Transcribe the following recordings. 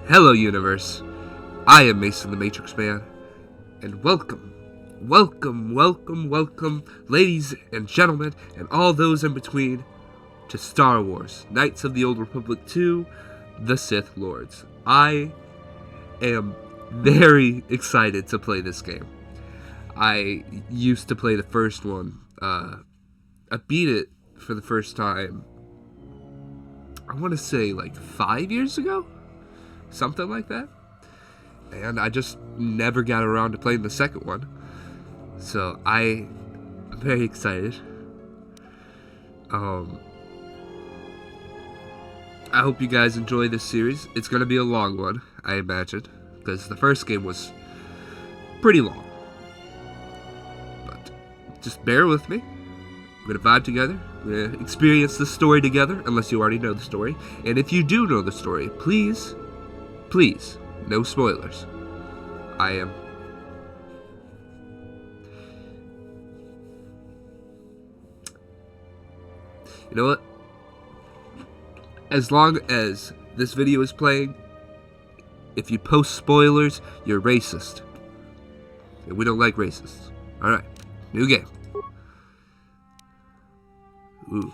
Hello, universe. I am Mason the Matrix Man, and welcome, ladies and gentlemen, and all those in between, to Star Wars: Knights of the Old Republic 2: The Sith Lords. I am very excited to play this game. I used to play the first one. I beat it for the first time, I want to say like 5 years ago? Something like that. And I just never got around to playing the second one. So I'm very excited. I hope you guys enjoy this series. It's going to be a long one, I imagine, because the first game was pretty long. But just bear with me. We're going to vibe together. We're going to experience the story together, unless you already know the story. And if you do know the story, please, no spoilers. You know what? As long as this video is playing, if you post spoilers, you're racist. And we don't like racists. Alright, new game. Ooh.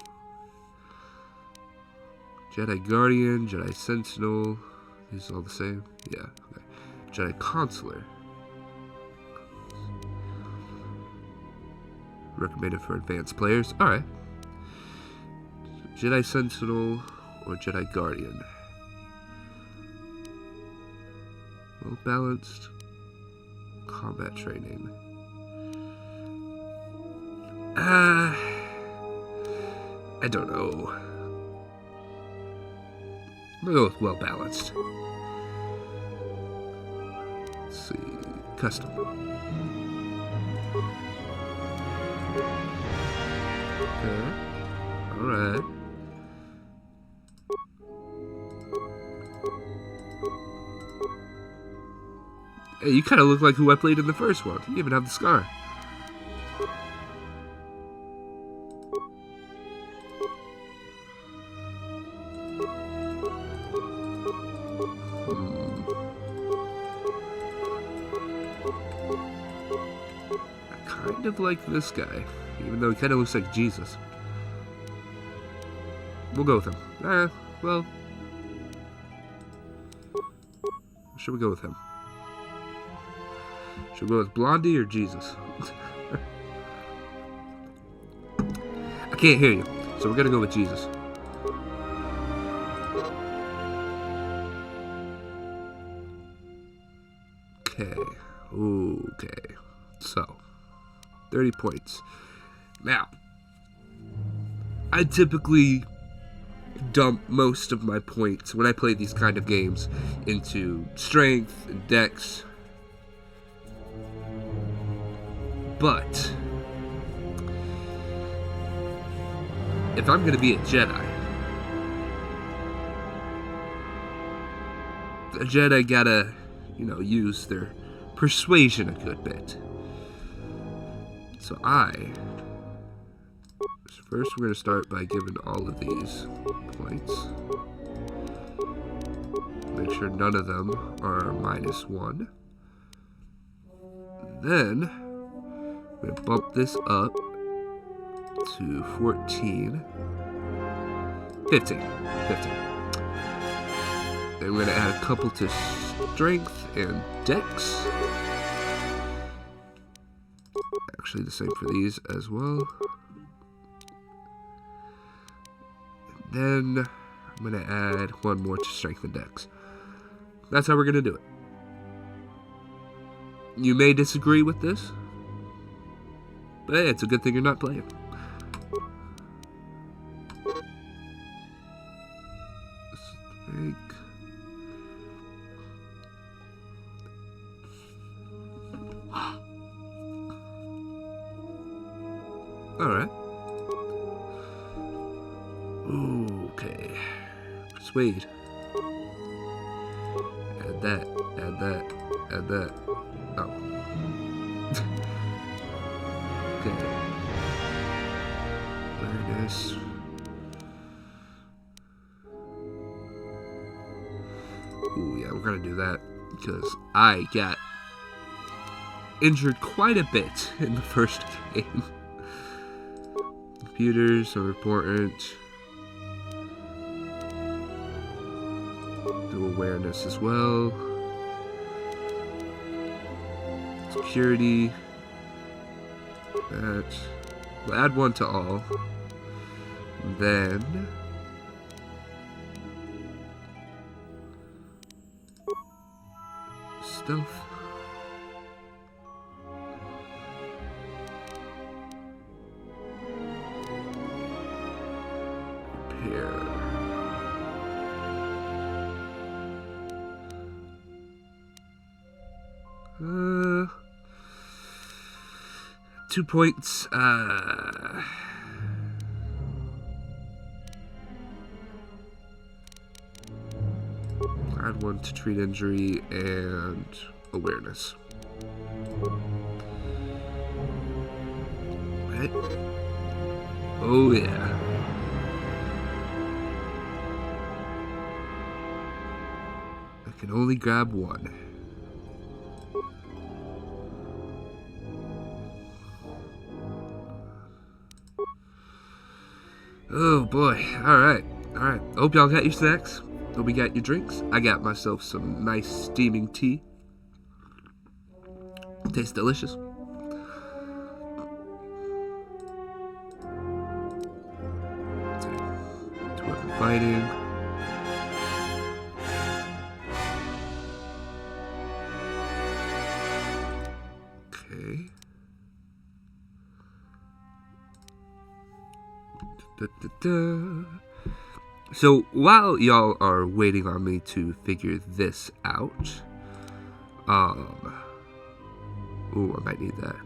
Jedi Guardian, Jedi Sentinel. These all the same? Yeah, okay. Jedi Consular. Recommended for advanced players. Alright. Jedi Sentinel or Jedi Guardian. Well balanced combat training. I don't know. I'm gonna go with well balanced. Let's see. Custom. Okay. Alright. Hey, you kind of look like who I played in the first one. You even have the scar. I kind of like this guy, even though he kind of looks like Jesus. We'll go with him. Well, should we go with him? Should we go with Blondie or Jesus? I can't hear you, so we're gonna go with Jesus. Okay. So, 30 points. Now, I typically dump most of my points when I play these kind of games into strength and dex. But if I'm gonna be a Jedi gotta, use their persuasion a good bit. So first we're gonna start by giving all of these points. Make sure none of them are -1. Then we're gonna bump this up to 14. 15. Then we're gonna add a couple to strength and dex. Actually, the same for these as well. And then I'm gonna add one more to strength and dex. That's how we're gonna do it. You may disagree with this, but hey, it's a good thing you're not playing. Alright. Okay. Persuade. Add that. Oh. Okay. Awareness. Ooh, yeah, we're gonna do that because I got injured quite a bit in the first game. Computers are important. Do awareness as well. Security. That. We'll add one to all. Then stealth. Repair. Uh, 2 points. Add one to treat injury and awareness. Right? Oh yeah. I can only grab one. Oh boy. Alright. Alright. Hope y'all got your snacks. Hope you got your drinks. I got myself some nice steaming tea. Tastes delicious. To weapon fighting. Okay. So while y'all are waiting on me to figure this out, ooh, I might need that.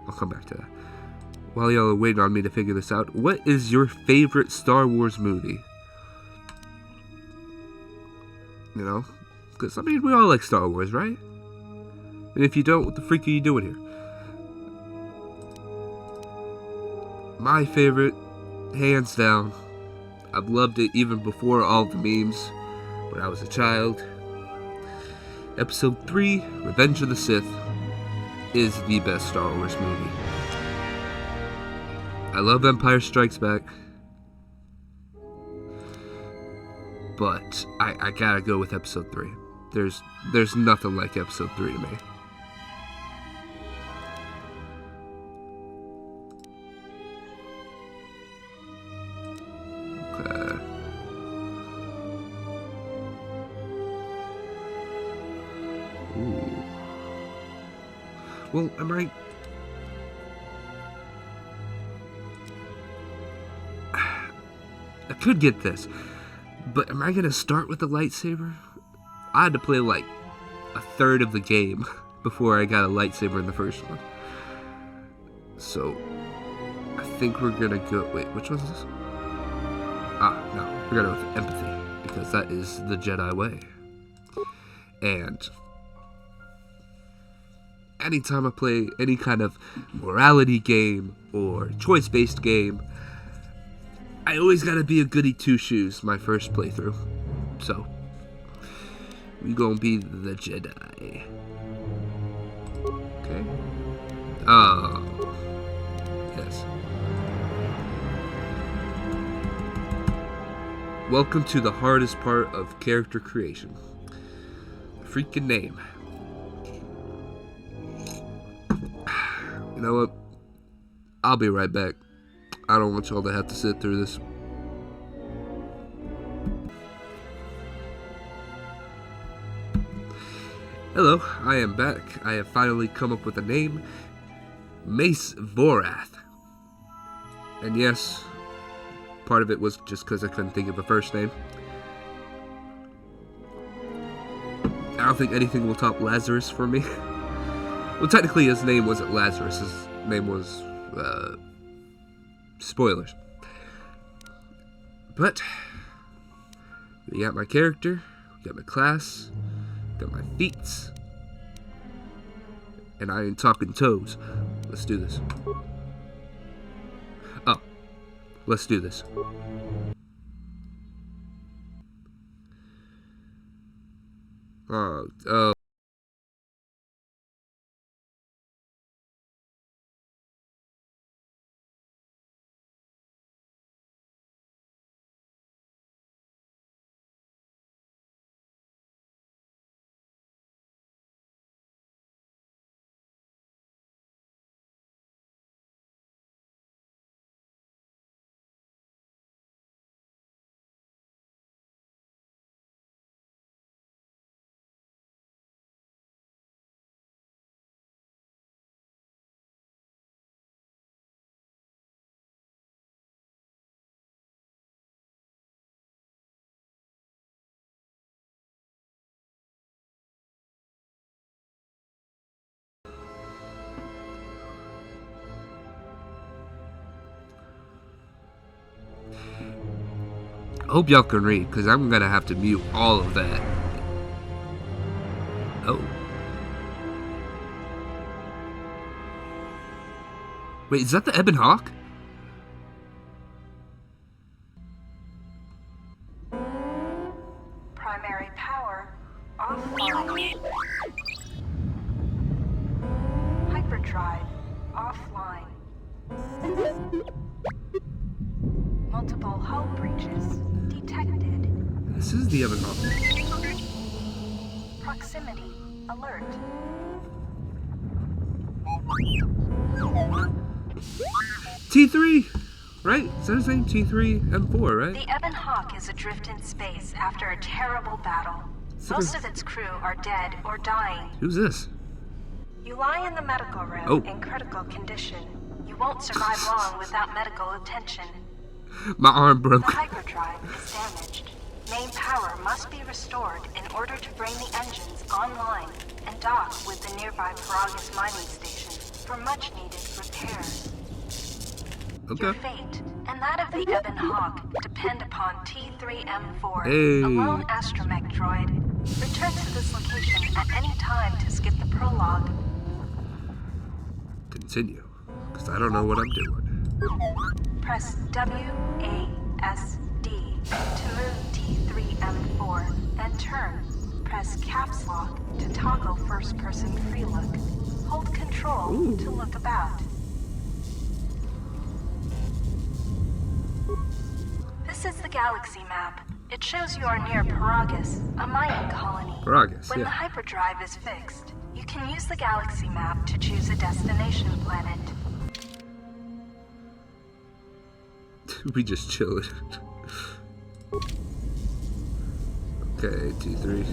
I'll come back to that. While y'all are waiting on me to figure this out, what is your favorite Star Wars movie? You know? Because, I mean, we all like Star Wars, right? And if you don't, what the freak are you doing here? My favorite, hands down. I've loved it even before all the memes when I was a child. Episode 3, Revenge of the Sith, is the best Star Wars movie. I love Empire Strikes Back, but I gotta go with Episode 3. There's nothing like Episode 3 to me. Okay. Ooh. Well, am I... I could get this, but am I gonna start with the lightsaber? I had to play like a third of the game before I got a lightsaber in the first one. So, I think we're gonna go... Wait, which one's this? Ah, no, we're gonna go with empathy, because that is the Jedi way. And anytime I play any kind of morality game or choice-based game, I always gotta be a goody two-shoes my first playthrough. So, we gonna be the Jedi. Okay. Oh. Yes. Welcome to the hardest part of character creation. The freaking name. You know what? I'll be right back. I don't want y'all to have to sit through this. Hello, I am back. I have finally come up with a name. Mace Vorath. And yes, part of it was just because I couldn't think of a first name. I don't think anything will top Lazarus for me. Well, technically his name wasn't Lazarus. His name was, spoilers. But we got my character, we got my class, got my feats, and I ain't talking toes. Let's do this. Oh, let's do this. Oh. I hope y'all can read, because I'm gonna have to mute all of that. Oh. Wait, is that the Ebon Hawk? Primary power offline. Hyperdrive offline. Multiple hull breaches detected. This is the Ebon Hawk. Proximity alert. T3, right? Is that his name? T3M4, right? The Ebon Hawk is adrift in space after a terrible battle. Most of its crew are dead or dying. Who's this? You lie in the medical room in critical condition. You won't survive long without medical attention. My arm broke. The hyperdrive is damaged. Main power must be restored in order to bring the engines online and dock with the nearby Peragus mining station for much needed repairs. Okay. Your fate and that of the Ebon Hawk depend upon T3M4, Hey. a lone astromech droid. Return to this location at any time to skip the prologue. Continue, because I don't know what I'm doing. Press WASD to move T3M4 and turn. Press caps lock to toggle first person free look. Hold control to look about. This is the galaxy map. It shows you are near Peragus, a mining colony. Peragus, When the hyperdrive is fixed, you can use the galaxy map to choose a destination planet. We just chilled. Okay, T3.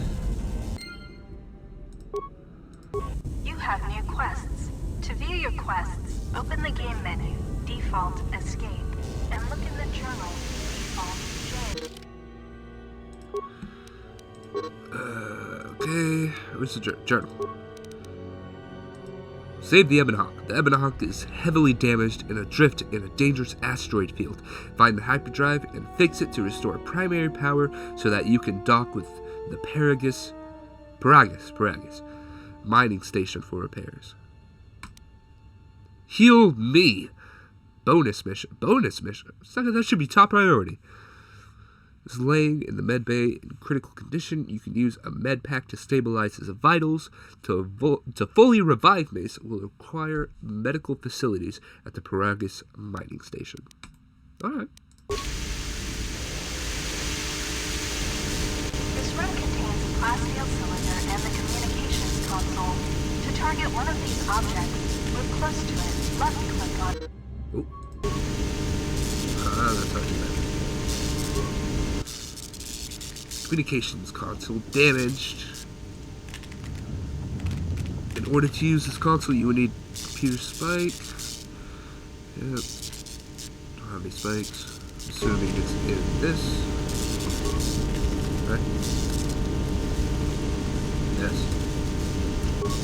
You have new quests. To view your quests, open the game menu, default escape, and look in the journal, default J. Okay, where's the journal? Save the Ebon Hawk. The Ebon Hawk is heavily damaged and adrift in a dangerous asteroid field. Find the hyperdrive and fix it to restore primary power so that you can dock with the Peragus mining station for repairs. Heal me. Bonus mission. That should be top priority. Is laying in the med bay in critical condition. You can use a med pack to stabilize his vitals. To fully revive Mace will require medical facilities at the Peragus mining station. Alright. This room contains a plasteel cylinder and the communications console. To target one of these objects, move close to it. Left click on it. Oh. That's not too bad. Communications console damaged. In order to use this console, you will need computer spike. Yep. Don't have any spikes. Assuming it's in this. Right? Yes.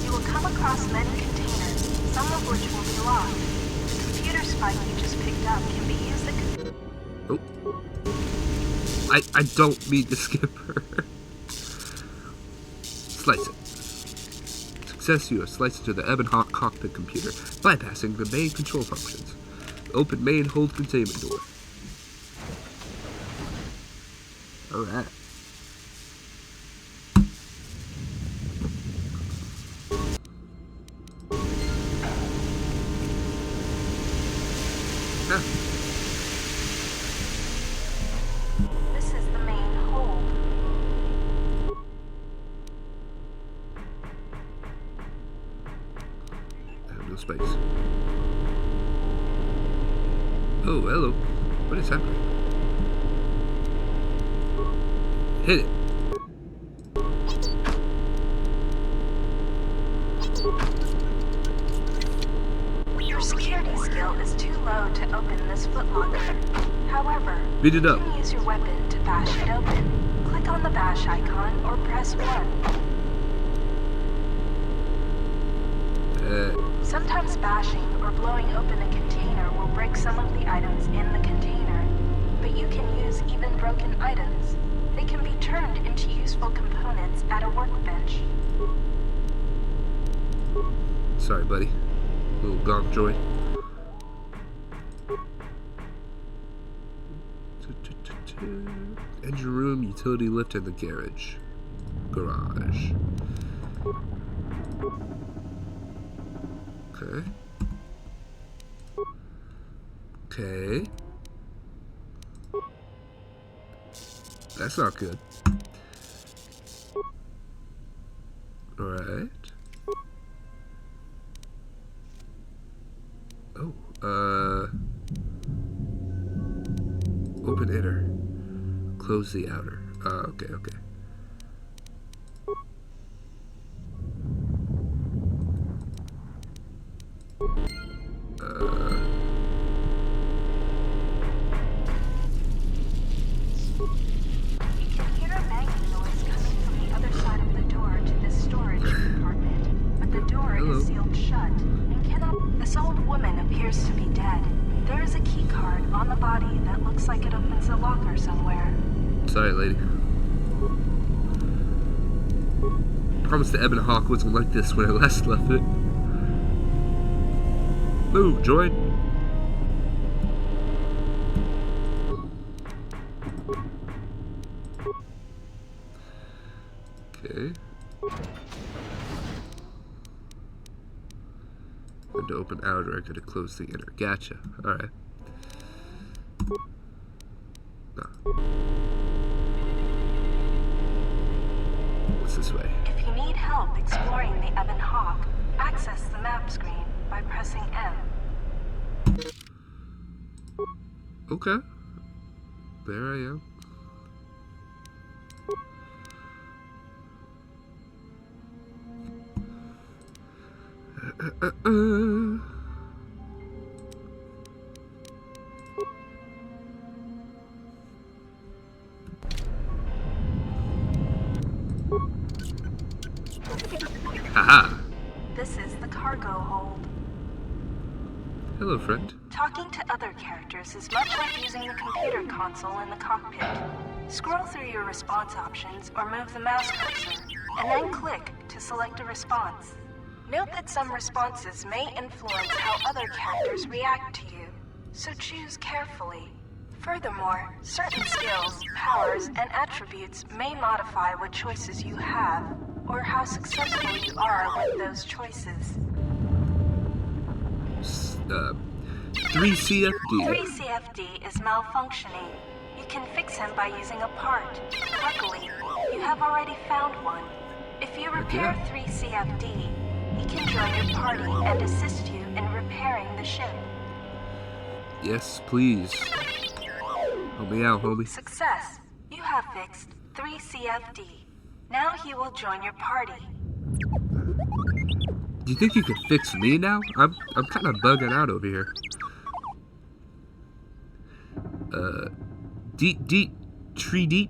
You will come across many containers, some of which will be locked. The computer spike you just picked up can be used to... Oh. I don't mean to skip her. Slice it. Success, you have sliced into the Ebon Hawk cockpit computer, bypassing the main control functions. Open main hold containment door. Alright. spikes. Oh, hello. What is happening? Hit it. Your security skill is too low to open this footlocker. However, Beat it you up. can use your weapon to bash it open. Click on the bash icon or press 1. Sometimes bashing or blowing open a container will break some of the items in the container, but you can use even broken items. They can be turned into useful components at a workbench. Sorry, buddy. Little gonk droid. Engine room, utility lift, and the garage. Garage. Okay. Okay. That's not good. Alright. Oh, open inner. Close the outer. Okay, okay. You can hear a banging noise coming from the other side of the door to this storage compartment, but the door Hello. is sealed shut and cannot. This old woman appears to be dead. There is a key card on the body that looks like it opens a locker somewhere. Sorry, lady. Promise the Ebon Hawk wasn't like this when I last left it. Move, droid. Okay. And to open outer, I gotta close the inner. Gotcha. Alright. What's this way? If you need help exploring the Ebon Hawk, access the map screen by pressing M. Okay. There I am. Haha. This is the cargo hold. Hello, friend. Talking to other characters is much like using the computer console in the cockpit. Scroll through your response options or move the mouse cursor, and then click to select a response. Note that some responses may influence how other characters react to you, so choose carefully. Furthermore, certain skills, powers, and attributes may modify what choices you have, or how successful you are with those choices. 3CFD. 3CFD is malfunctioning. You can fix him by using a part. Luckily, you have already found one. If you repair 3CFD, he can join your party and assist you in repairing the ship. Yes, please. Help me out, homie. Success! You have fixed 3CFD. Now he will join your party. Do you think you could fix me now? I'm kind of bugging out over here. Deep, tree deep.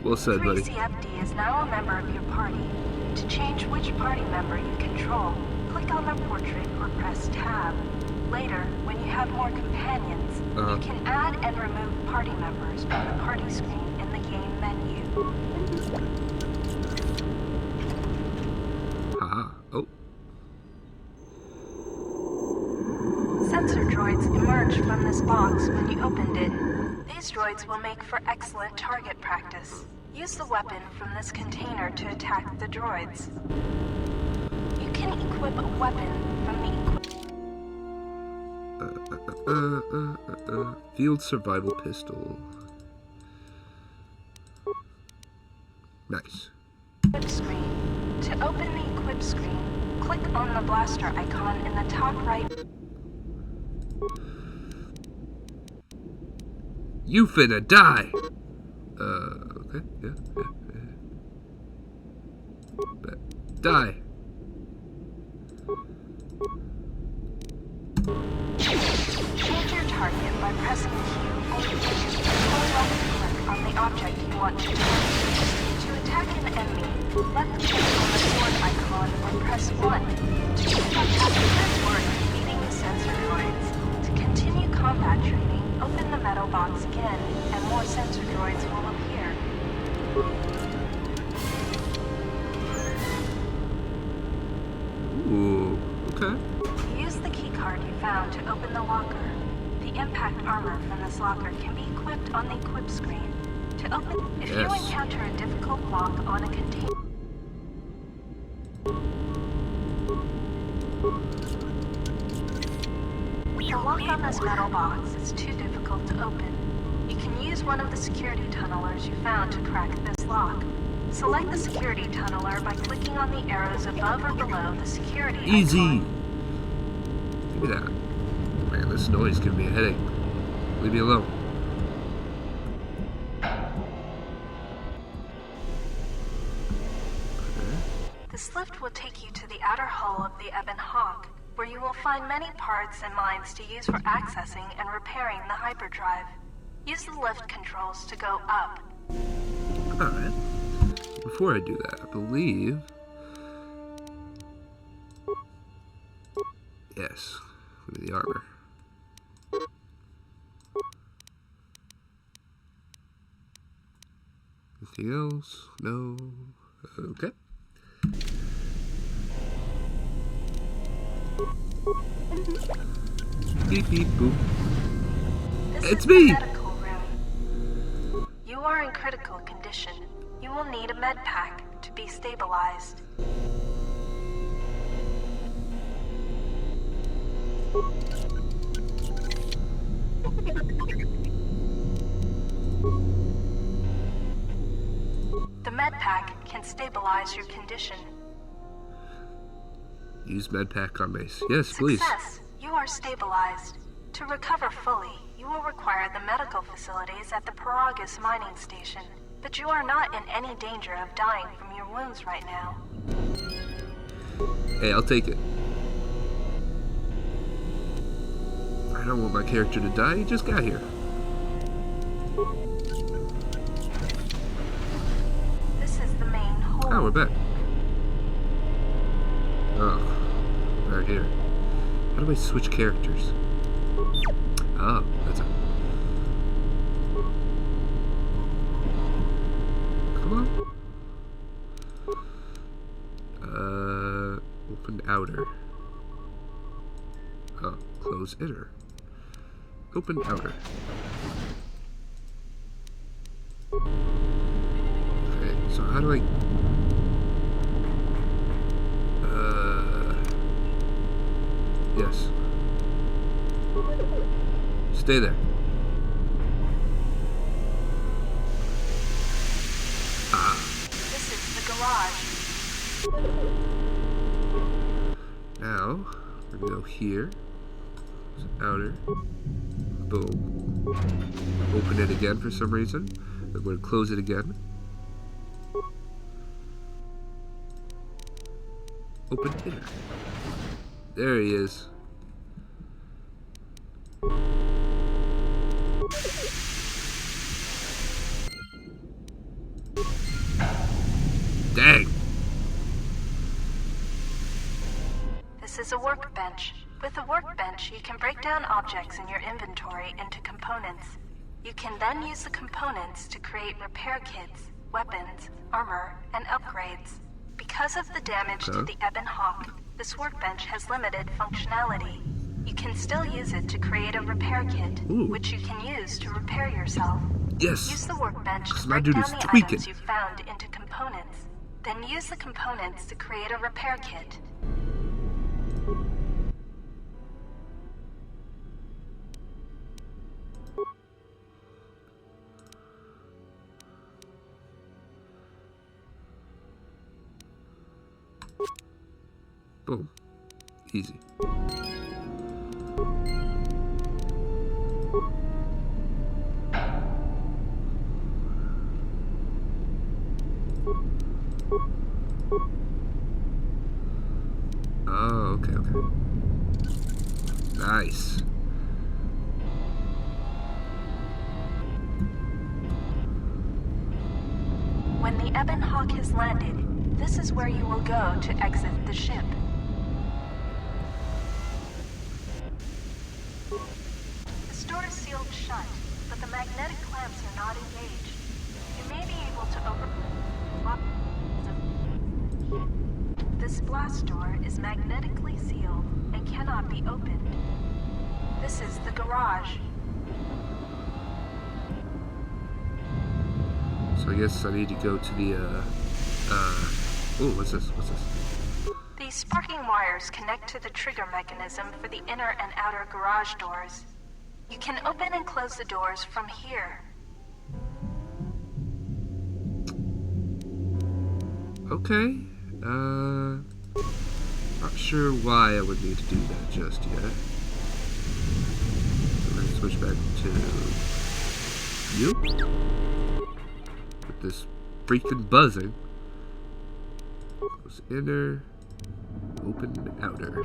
Well said, buddy. 3CFD is now a member of your party. To change which party member you control, click on their portrait or press Tab. Later, when you have more companions, you can add and remove party members from the party screen in the game menu. Haha. Oh. Sensor droids emerged from this box when you opened it. These droids will make for excellent target practice. Use the weapon from this container to attack the droids. You can equip a weapon from the Field survival pistol. Nice. To open the equip screen, click on the blaster icon in the top right. You finna die! Okay, yeah. But die. Change your target by pressing Q or control left click on the object you want to target. To attack an enemy, left click on the sword icon or press 1 to attack this or defeating the sensor droids. To continue combat training, open the metal box again, and more sensor droids will appear. Ooh, okay. Use the keycard you found to open the locker. The impact armor from this locker can be equipped on the equip screen. To open, if you encounter a difficult lock on a container, the lock on this metal box is too difficult to open. You can use one of the security tunnelers you found to crack this lock. Select the security tunneler by clicking on the arrows above or below the security Easy! icon. Give me that. Man, this noise gives me a headache. Leave me alone. This lift will take you to the outer hull of the Ebon Hawk, where you will find many parts and mines to use for accessing and repairing the hyperdrive. Use the lift controls to go up. Alright. Before I do that, I believe... Yes. Give me the armor. Anything else? No. Okay. Beep beep boop. It's me! The medical room. You are in critical condition. You will need a med pack to be stabilized. The med pack can stabilize your condition. Use med pack on base. Yes, please. Success! You are stabilized. To recover fully, you will require the medical facilities at the Paragus mining station. But you are not in any danger of dying from your wounds right now. Hey, I'll take it. I don't want my character to die. He just got here. This is the main hold. Oh, we're back. Oh, right here. How do I switch characters? Oh, that's a... Come on. Open outer. Oh, close inner. Open outer. Okay, so how do I... Yes. Stay there. Ah. This is the garage. Now, we're gonna go here. Outer. Boom. Open it again for some reason. I'm gonna close it again. Open inner. There he is. Dang. This is a workbench. With a workbench, you can break down objects in your inventory into components. You can then use the components to create repair kits, weapons, armor, and upgrades. Because of the damage to the Ebon Hawk, this workbench has limited functionality. You can still use it to create a repair kit, which you can use to repair yourself. Yes. Use the workbench to my break dude down is the tweaking. items you found into components. Then use the components to create a repair kit. Boom. Easy. Oh, okay, okay. Nice. When the Ebon Hawk has landed, this is where you will go to exit the ship. The store is sealed shut, but the magnetic clamps are not engaged. You may be able to open... This blast door is magnetically sealed and cannot be opened. This is the garage. So I guess I need to go to the, oh, what's this? What's this? These sparking wires connect to the trigger mechanism for the inner and outer garage doors. You can open and close the doors from here. Okay. Not sure why I would need to do that just yet. So let's switch back to you. With this freaking buzzing. Close inner, open outer.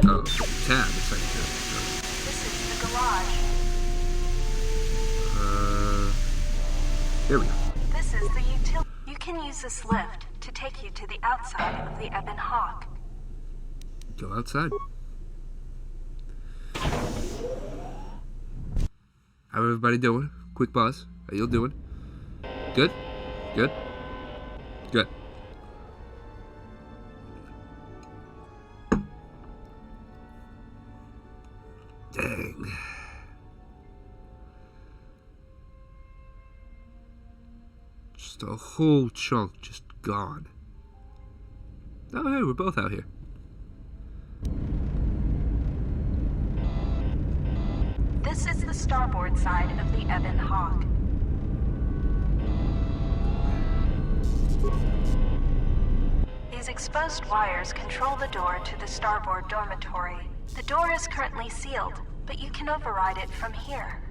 Oh, tab is like that. This is the garage. Here we go. This is the utility. You can use this lift to take you to the outside of the Ebon Hawk. Go outside. How everybody doing? Quick pause. How you doing? Good? Good? Good. Dang. Just a whole chunk just gone. Oh, hey, we're both out here. This is the starboard side of the Ebon Hawk. These exposed wires control the door to the starboard dormitory. The door is currently sealed, but you can override it from here.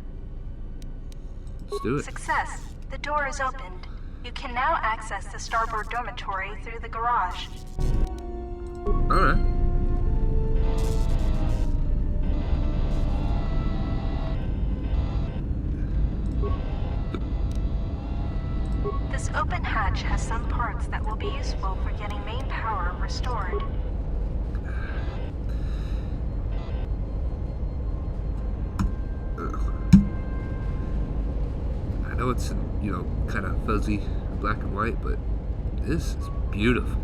Let's do it. Success. The door is opened. You can now access the starboard dormitory through the garage. Alright. This open hatch has some parts that will be useful for getting main power restored. I know it's, you know, kind of fuzzy, black and white, but this is beautiful.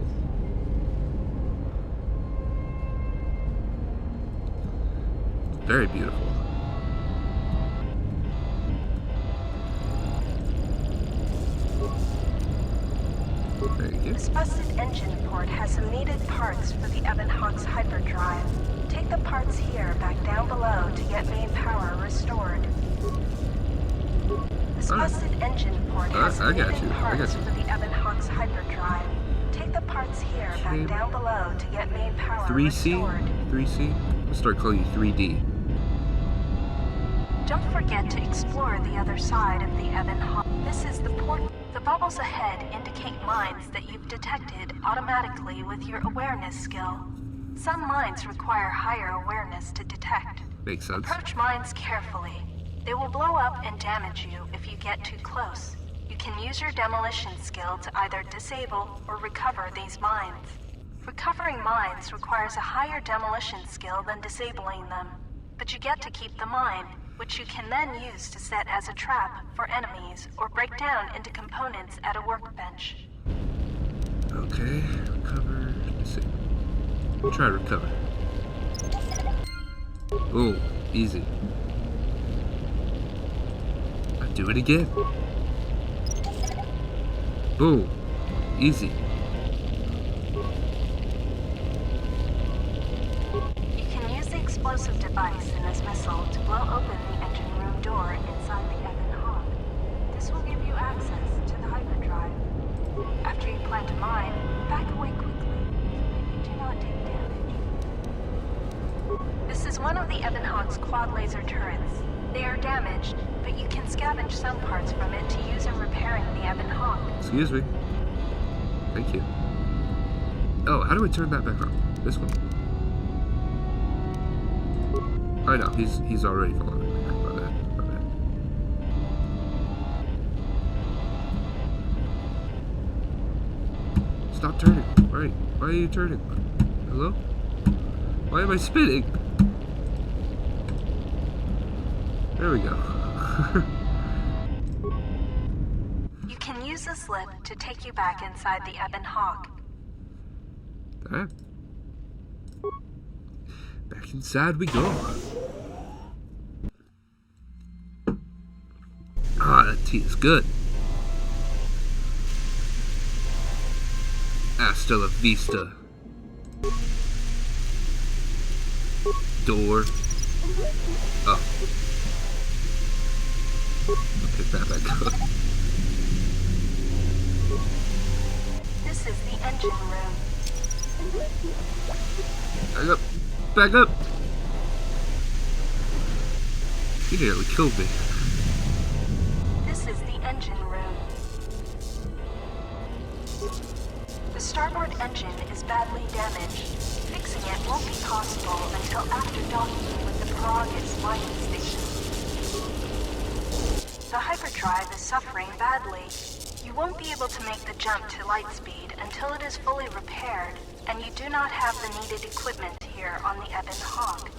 Very beautiful. Very good. This busted engine port has some needed parts for the Ebon Hawk's hyperdrive. Take the parts here back down below to get main power restored. This busted engine port has some needed parts for the Ebon Hawk's hyperdrive. Take the parts here back down below to get main power 3C? restored. 3C? I'll start calling you 3D. Don't forget to explore the other side of the Ebon Hawk. This is the port. The bubbles ahead indicate mines that you've detected automatically with your awareness skill. Some mines require higher awareness to detect. Makes sense. Approach mines carefully. They will blow up and damage you if you get too close. You can use your demolition skill to either disable or recover these mines. Recovering mines requires a higher demolition skill than disabling them, but you get to keep the mine, which you can then use to set as a trap for enemies or break down into components at a workbench. Okay, recover. Let's see. We'll try to recover. Oh, easy. I'll do it again. Boom. Easy. You can use the explosive device in this missile to blow open the engine room door inside the Ebon Hawk. This will give you access to the hyperdrive. after you plant a mine, back away quickly so that you do not take damage. This is one of the Ebonhawk's quad laser turrets. They are damaged, but you can scavenge some parts from it to use in repairing the Ebonhawk. Excuse me. Thank you. Oh, how do I turn that back on? This one. I know, he's already following me. My bad. Stop turning. Right. Why are you turning? Hello? Why am I spinning? There we go. You can use this lift to take you back inside the Ebonhawk. Alright. Back inside we go. Ah, that tea is good. Hasta la vista. Door. Oh. I'll pick that back up. This is the engine room. Back up. Back up. He nearly killed me. This is the engine room. The starboard engine is badly damaged. Fixing it won't be possible until after docking with the Paragus mining station. The hyperdrive is suffering badly. You won't be able to make the jump to light speed until it is fully repaired, and you do not have the needed equipment here on the Ebonhawk.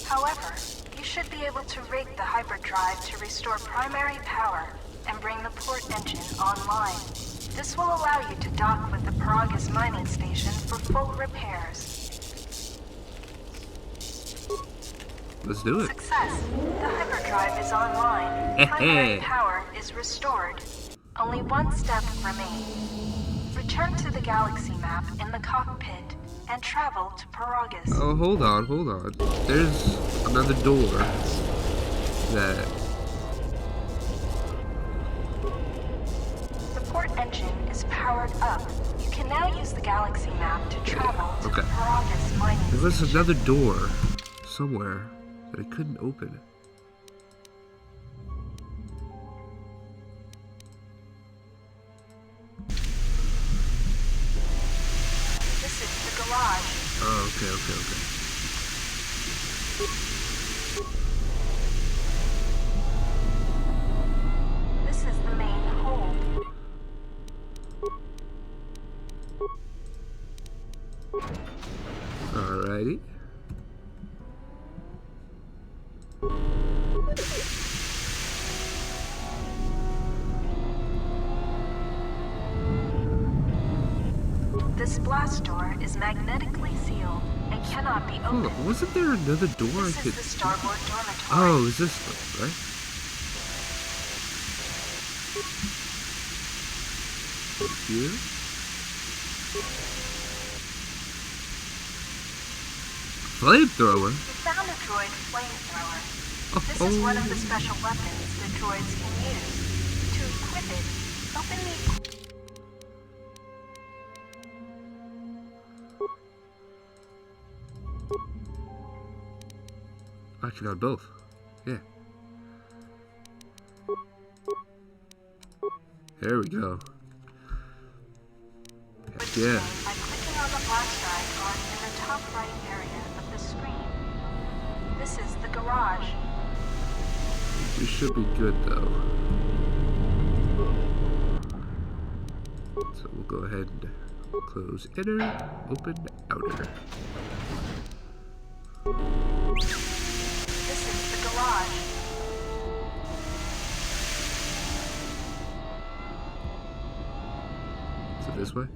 However, you should be able to rig the hyperdrive to restore primary power and bring the port engine online. This will allow you to dock with the Paragus mining station for full repairs. Let's do it. Success! The hyperdrive is online. Primary power is restored. Only one step remains. Return to the galaxy map in the cockpit and travel to Paragus. Oh, hold on. There's another door that... The port engine is powered up. You can now use the galaxy map to travel to the Paragus mining There was station. another door somewhere that I couldn't open. This is the garage. Oh, okay. This is the main hold. Alrighty. This blast door is magnetically sealed and cannot be Hold opened. on, wasn't there another door I This could... is the starboard dormitory. Oh, is this one, right? Here? Flamethrower? You found a droid flamethrower. Oh, This is one of the special weapons the droids can use. To equip it, open the... I can have both. Yeah. There we go. Heck yeah. By clicking on the blaster icon in the top right area of the screen. This is the garage. We should be good though. So we'll go ahead and close inner, open outer. This is the garage. So this way?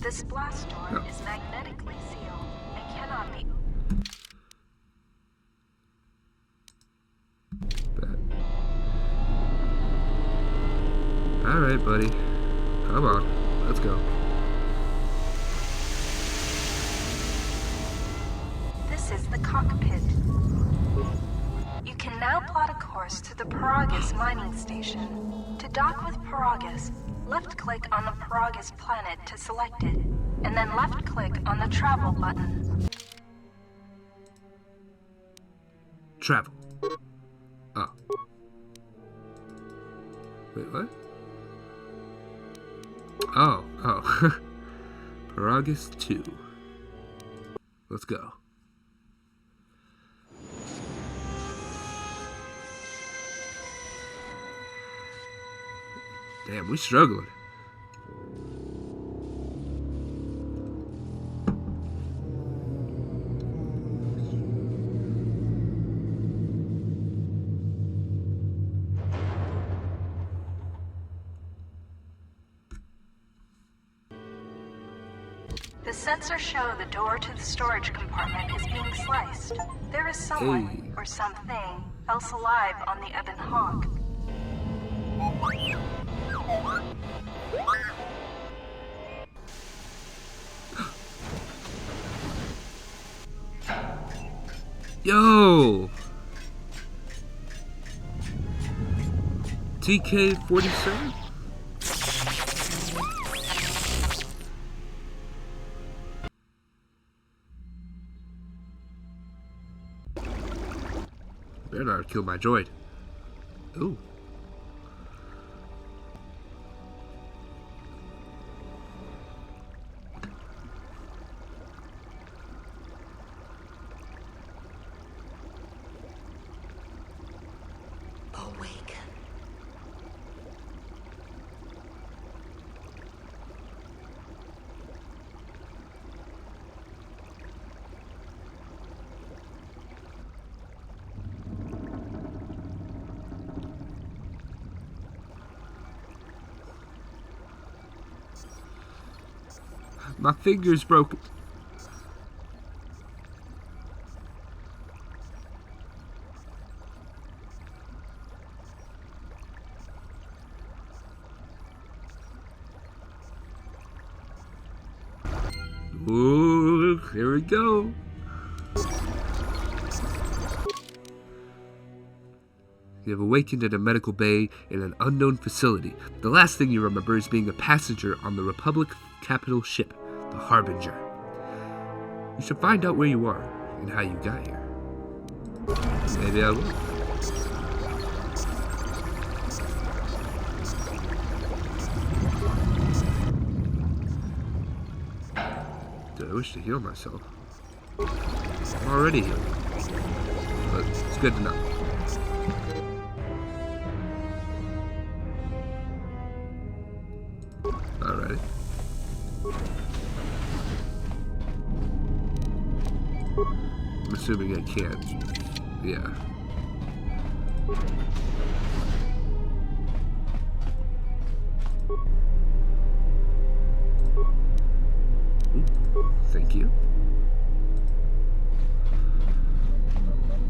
This blast door No. is magnetically sealed and cannot be... Bet. Alright, buddy. Come on. Let's go. This is the cockpit. You can now plot a course to the Paragus mining station. To dock with Paragus, left-click on the Paragus planet to select it, and then left-click on the travel button. Travel. Oh. Wait, what? Oh. Paragus 2. Let's go. Damn, we struggling. The sensors show the door to the storage compartment is being sliced. There is someone, or something, else alive on the Ebon Hawk. Yo! TK-47? Better not kill my droid. Ooh. Awake. My finger's broken. Ooh, here we go. You have awakened in a medical bay in an unknown facility. The last thing you remember is being a passenger on the Republic capital ship, the Harbinger. You should find out where you are and how you got here. Maybe I will. Dude, I wish to heal myself. I'm already healed. But it's good to know. Alright. I'm assuming I can't. Yeah. Ooh, thank you.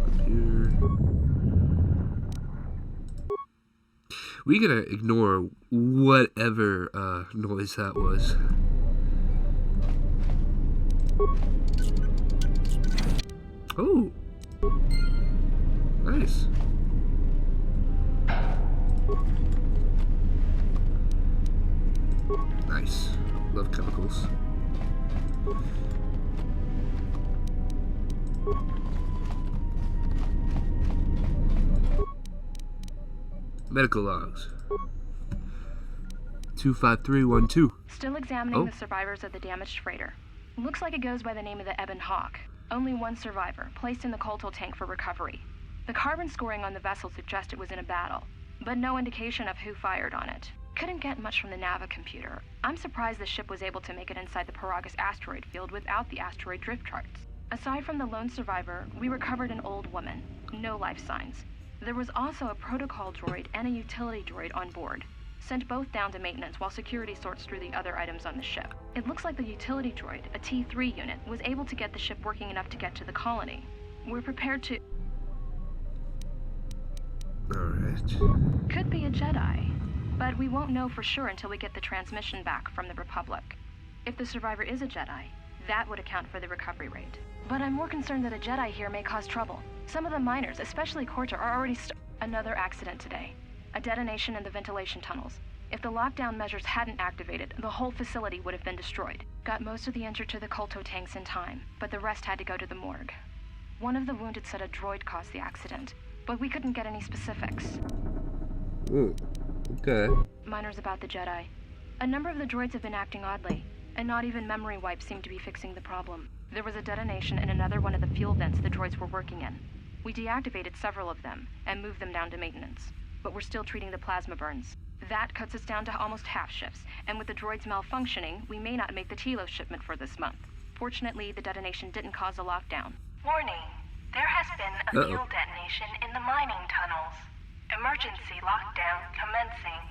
Computer. We gotta ignore whatever noise that was. Oh, nice. Nice. Love chemicals. Medical logs. 25312. Still examining the survivors of the damaged freighter. Looks like it goes by the name of the Ebon Hawk. Only one survivor, placed in the Coltal tank for recovery. The carbon scoring on the vessel suggests it was in a battle, but no indication of who fired on it. Couldn't get much from the Nava computer. I'm surprised the ship was able to make it inside the Paragus asteroid field without the asteroid drift charts. Aside from the lone survivor, we recovered an old woman. No life signs. There was also a protocol droid and a utility droid on board. Sent both down to maintenance while security sorts through the other items on the ship. It looks like the utility droid, a T3 unit, was able to get the ship working enough to get to the colony. We're prepared to... Alright. Could be a Jedi, but we won't know for sure until we get the transmission back from the Republic. If the survivor is a Jedi, that would account for the recovery rate. But I'm more concerned that a Jedi here may cause trouble. Some of the miners, especially Corta, are already another accident today. A detonation in the ventilation tunnels. If the lockdown measures hadn't activated, the whole facility would have been destroyed. Got most of the injured to the Kolto tanks in time, but the rest had to go to the morgue. One of the wounded said a droid caused the accident, but we couldn't get any specifics. Ooh, okay. Minors about the Jedi. A number of the droids have been acting oddly, and not even memory wipes seem to be fixing the problem. There was a detonation in another one of the fuel vents the droids were working in. We deactivated several of them and moved them down to maintenance, but we're still treating the plasma burns. That cuts us down to almost half shifts, and with the droids malfunctioning, we may not make the Telos shipment for this month. Fortunately, the detonation didn't cause a lockdown. Warning. There has been a fuel detonation in the mining tunnels. Emergency lockdown commencing.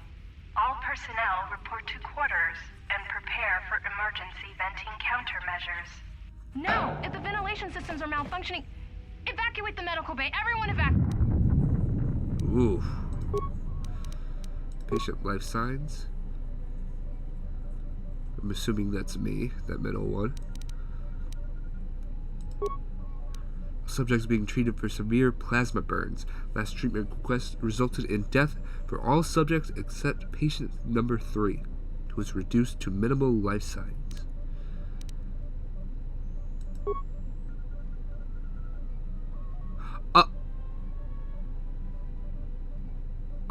All personnel report to quarters and prepare for emergency venting countermeasures. No! If the ventilation systems are malfunctioning, evacuate the medical bay. Everyone evacuate. Ooh. Patient life signs. I'm assuming that's me, that middle one. Subjects being treated for severe plasma burns. Last treatment request resulted in death for all subjects except patient number 3, who was reduced to minimal life signs.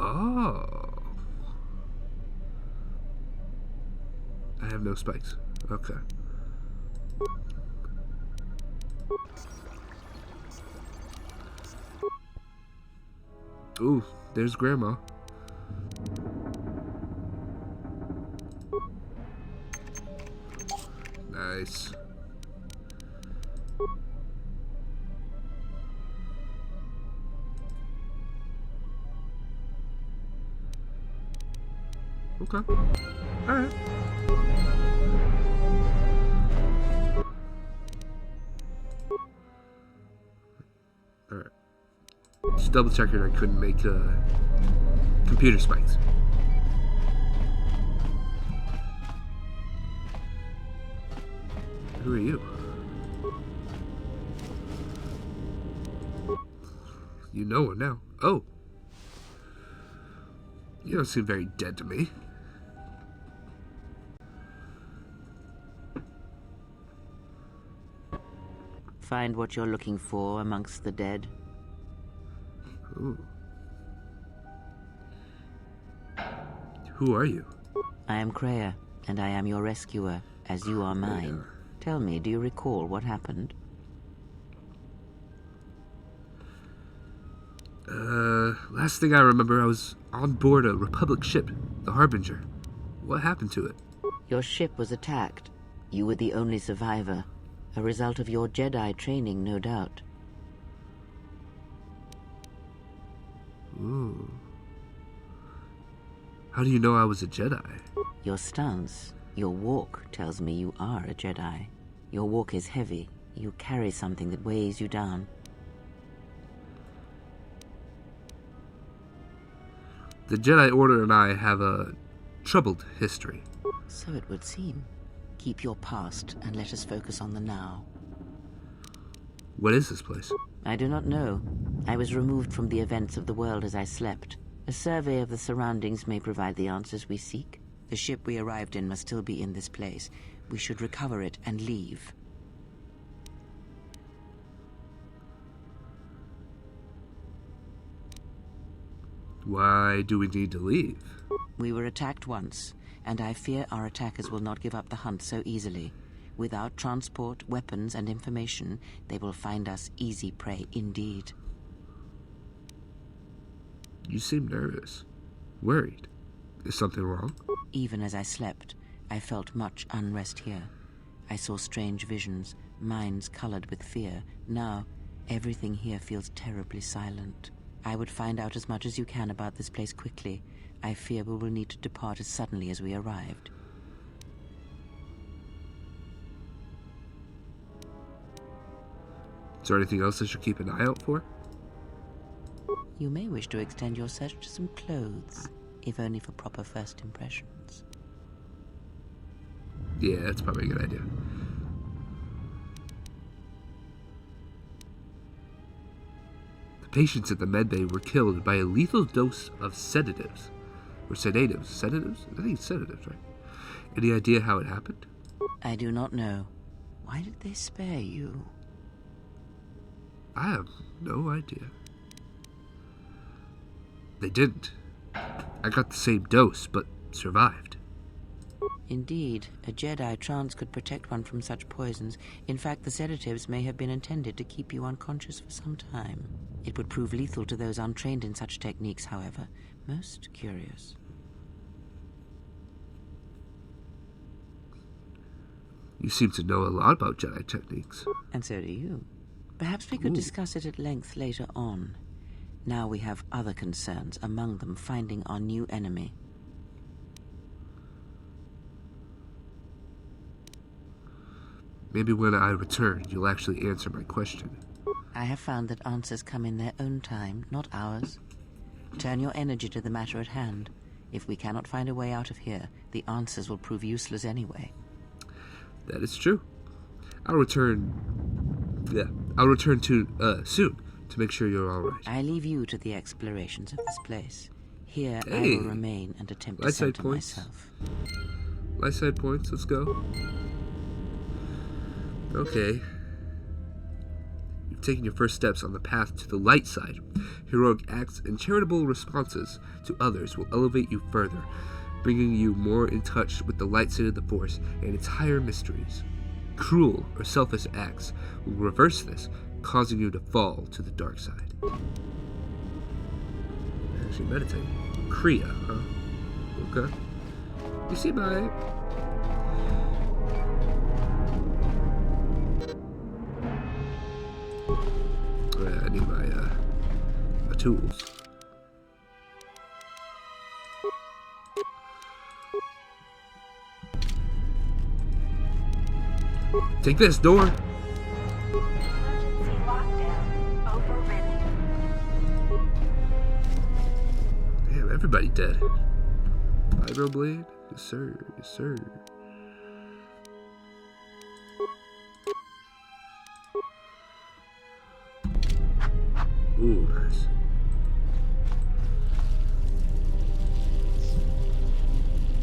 Oh. I have no spikes. Okay. Ooh, there's Grandma. Nice. Okay. Alright. Alright. Just double checking I couldn't make computer spikes. Who are you? You know her now. Oh. You don't seem very dead to me. Find what you're looking for amongst the dead. Ooh. Who are you? I am Kreia, and I am your rescuer, as you are mine. Tell me, do you recall what happened? Last thing I remember, I was on board a Republic ship, the Harbinger. What happened to it? Your ship was attacked. You were the only survivor. A result of your Jedi training, no doubt. Ooh. How do you know I was a Jedi? Your stance, your walk tells me you are a Jedi. Your walk is heavy. You carry something that weighs you down. The Jedi Order and I have a troubled history. So it would seem. Keep your past and let us focus on the now. What is this place? I do not know. I was removed from the events of the world as I slept. A survey of the surroundings may provide the answers we seek. The ship we arrived in must still be in this place. We should recover it and leave. Why do we need to leave? We were attacked once, and I fear our attackers will not give up the hunt so easily. Without transport, weapons, and information, they will find us easy prey indeed. You seem nervous. Worried. Is something wrong? Even as I slept, I felt much unrest here. I saw strange visions, minds colored with fear. Now, everything here feels terribly silent. I would find out as much as you can about this place quickly. I fear we will need to depart as suddenly as we arrived. Is there anything else I should keep an eye out for? You may wish to extend your search to some clothes, if only for proper first impressions. Yeah, that's probably a good idea. The patients at the medbay were killed by a lethal dose of sedatives. Or sedatives. Sedatives? I think it's sedatives, right? Any idea how it happened? I do not know. Why did they spare you? I have no idea. They didn't. I got the same dose, but survived. Indeed, a Jedi trance could protect one from such poisons. In fact, the sedatives may have been intended to keep you unconscious for some time. It would prove lethal to those untrained in such techniques, however. Most curious. You seem to know a lot about Jedi techniques. And so do you. Perhaps we could discuss it at length later on. Now we have other concerns, among them finding our new enemy. Maybe when I return, you'll actually answer my question. I have found that answers come in their own time, not ours. Turn your energy to the matter at hand. If we cannot find a way out of here, the answers will prove useless anyway. That is true. I'll return to soon to make sure you're all right. I leave you to the explorations of this place. Here I Hey. will remain and attempt to Light side center points. myself. Light side points, let's go. Okay. You've taken your first steps on the path to the light side. Heroic acts and charitable responses to others will elevate you further, bringing you more in touch with the light side of the Force and its higher mysteries. Cruel or selfish acts will reverse this, causing you to fall to the dark side. Actually meditate. Kriya, huh? Okay. You see my... I need my tools. Take this, door. Emergency lockdown overridden. Damn, everybody dead. Vibroblade? Yes, sir. Yes, sir. Ooh, nice.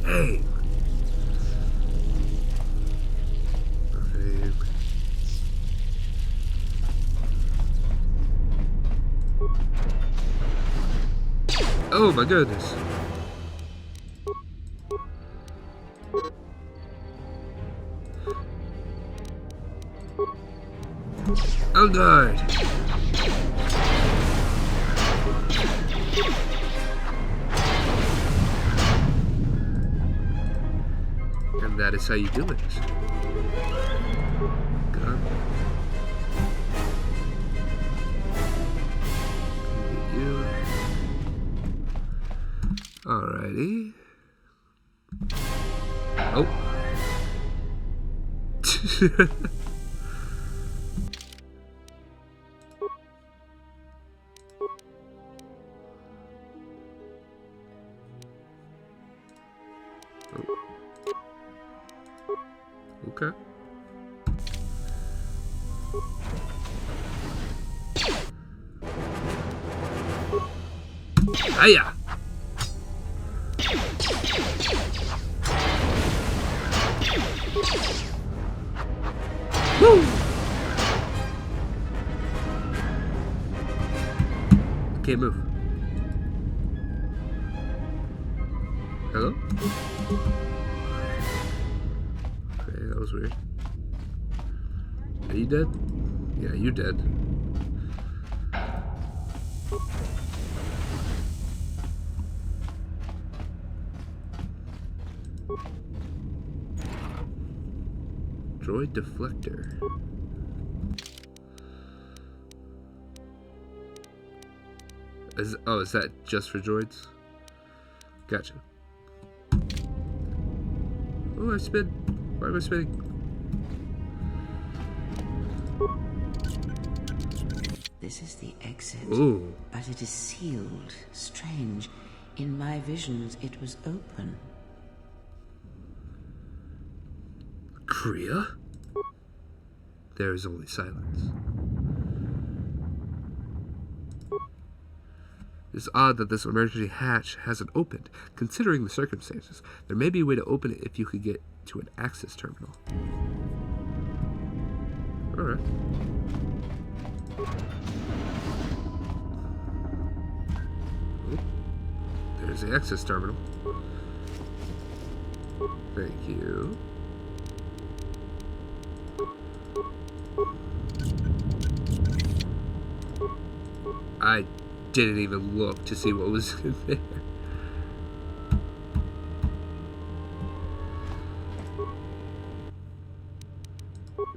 Dang. Okay. Oh my goodness. Oh god. And that is how you do it. God. Get you. Alrighty. Oh. Okay. Hiya! Woo! Can't move. Hello? Okay, that was weird. Are you dead? Yeah, you dead. Droid deflector. Is that just for droids? Gotcha. Oh, I spin. Why am I spinning? This is the exit. Ooh. But it is sealed. Strange. In my visions, it was open. Kriya? There is only silence. It's odd that this emergency hatch hasn't opened, considering the circumstances. There may be a way to open it if you could get to an access terminal. Alright. There's the access terminal. Thank you. I didn't even look to see what was in there.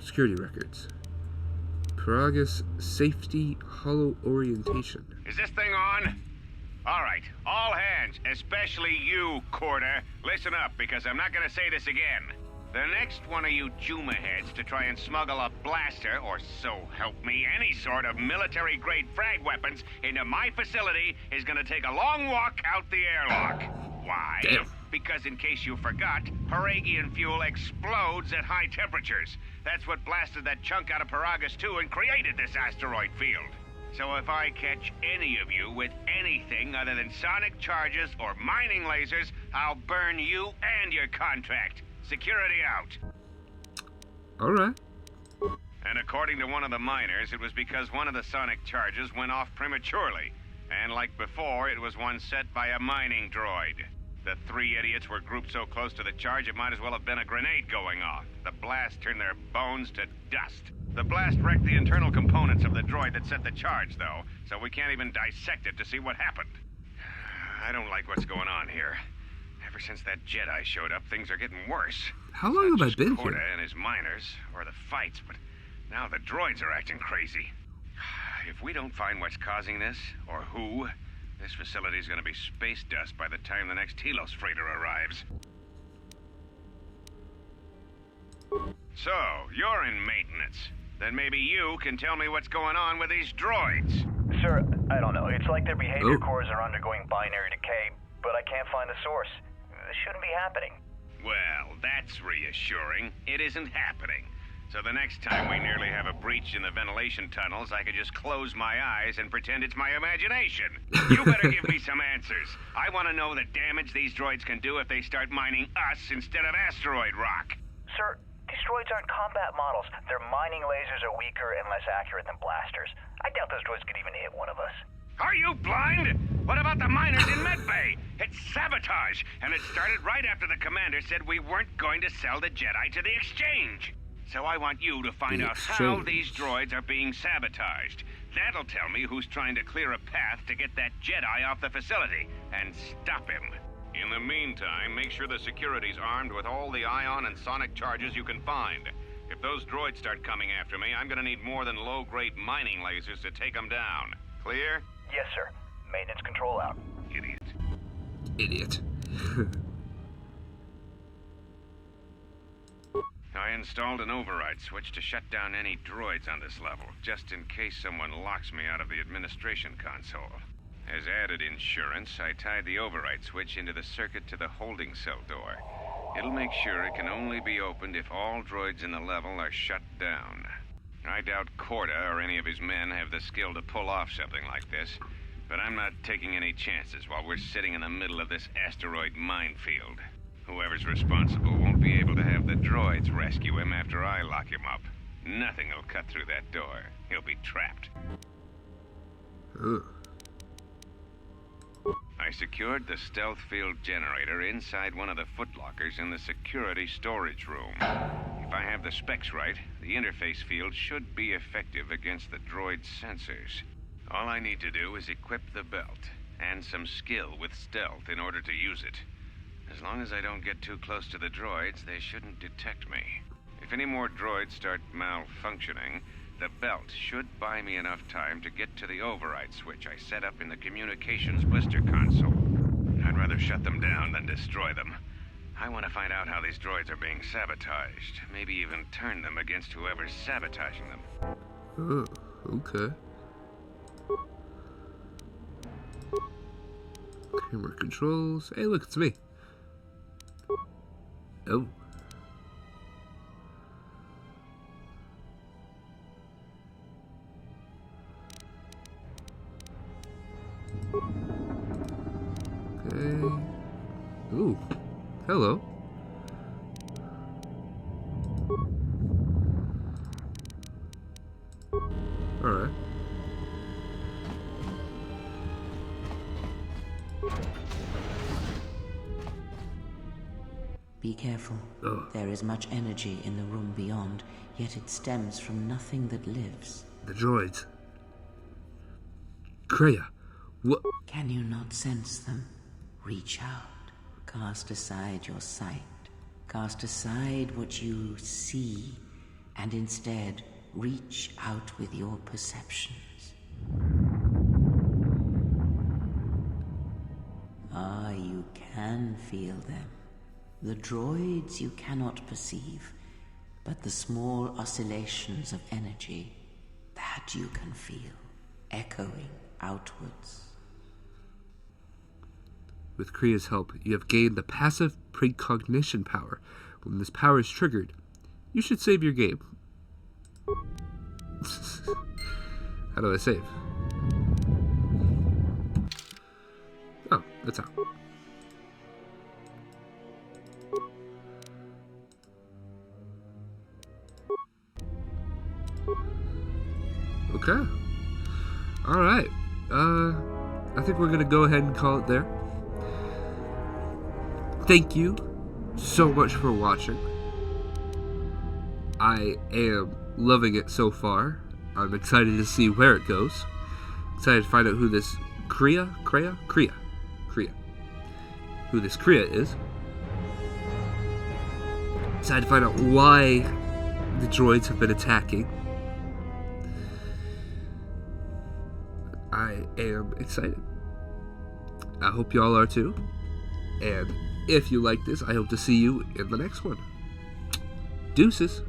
Security records. Paragus Safety Hollow Orientation. Is this thing on? All right, all hands, especially you, Corda. Listen up, because I'm not gonna say this again. The next one of you Juma heads to try and smuggle a blaster, or so help me, any sort of military-grade frag weapons into my facility is gonna take a long walk out the airlock. Why? Damn. Because in case you forgot, Paragian fuel explodes at high temperatures. That's what blasted that chunk out of Paragus 2 and created this asteroid field. So if I catch any of you with anything other than sonic charges or mining lasers, I'll burn you and your contract. Security out. Alright. And according to one of the miners, it was because one of the sonic charges went off prematurely. And like before, it was one set by a mining droid. The three idiots were grouped so close to the charge it might as well have been a grenade going off. The blast turned their bones to dust. The blast wrecked the internal components of the droid that set the charge, though, so we can't even dissect it to see what happened. I don't like what's going on here. Ever since that Jedi showed up, things are getting worse. How long have I been Corda here? and his miners, or the fights, but now the droids are acting crazy. If we don't find what's causing this, or who, this facility's gonna be space dust by the time the next Telos freighter arrives. So, you're in maintenance. Then maybe you can tell me what's going on with these droids. Sir, I don't know. It's like their behavior Oh. cores are undergoing binary decay, but I can't find the source. This shouldn't be happening. Well, that's reassuring. It isn't happening. So the next time we nearly have a breach in the ventilation tunnels, I could just close my eyes and pretend it's my imagination. You better give me some answers. I want to know the damage these droids can do if they start mining us instead of asteroid rock. Sir, these droids aren't combat models. Their mining lasers are weaker and less accurate than blasters. I doubt those droids could even hit one of us. Are you blind? What about the miners in Medbay? It's sabotage, and it started right after the commander said we weren't going to sell the Jedi to the exchange. So I want you to find The out how exchange. these droids are being sabotaged. That'll tell me who's trying to clear a path to get that Jedi off the facility and stop him. In the meantime, make sure the security's armed with all the ion and sonic charges you can find. If those droids start coming after me, I'm gonna need more than low-grade mining lasers to take them down. Clear? Yes, sir. Maintenance control out. Idiot. Idiot. I installed an override switch to shut down any droids on this level, just in case someone locks me out of the administration console. As added insurance, I tied the override switch into the circuit to the holding cell door. It'll make sure it can only be opened if all droids in the level are shut down. I doubt Corda or any of his men have the skill to pull off something like this, but I'm not taking any chances while we're sitting in the middle of this asteroid minefield. Whoever's responsible won't be able to have the droids rescue him after I lock him up. Nothing will cut through that door. He'll be trapped. Ugh. I secured the stealth field generator inside one of the footlockers in the security storage room. If I have the specs right, the interface field should be effective against the droid's sensors. All I need to do is equip the belt, and some skill with stealth in order to use it. As long as I don't get too close to the droids, they shouldn't detect me. If any more droids start malfunctioning, the belt should buy me enough time to get to the override switch I set up in the communications blister console. I'd rather shut them down than destroy them. I want to find out how these droids are being sabotaged. Maybe even turn them against whoever's sabotaging them. Oh, okay. Camera controls. Hey, look, it's me. Oh. Ooh. Hello. Alright. Be careful. Ugh. There is much energy in the room beyond, yet it stems from nothing that lives. The droids. Kreia. What? Can you not sense them? Reach out. Cast aside your sight. Cast aside what you see, and instead reach out with your perceptions. Ah, you can feel them. The droids you cannot perceive, but the small oscillations of energy, that you can feel, echoing outwards. With Kreia's help, you have gained the passive precognition power. When this power is triggered, you should save your game. How do I save? Oh, that's out. Okay. Alright. I think we're gonna go ahead and call it there. Thank you so much for watching. I am loving it so far. I'm excited to see where it goes. Excited to find out who this Kreia. Who this Kreia is. Excited to find out why the droids have been attacking. I am excited. I hope y'all are too. And if you like this, I hope to see you in the next one. Deuces.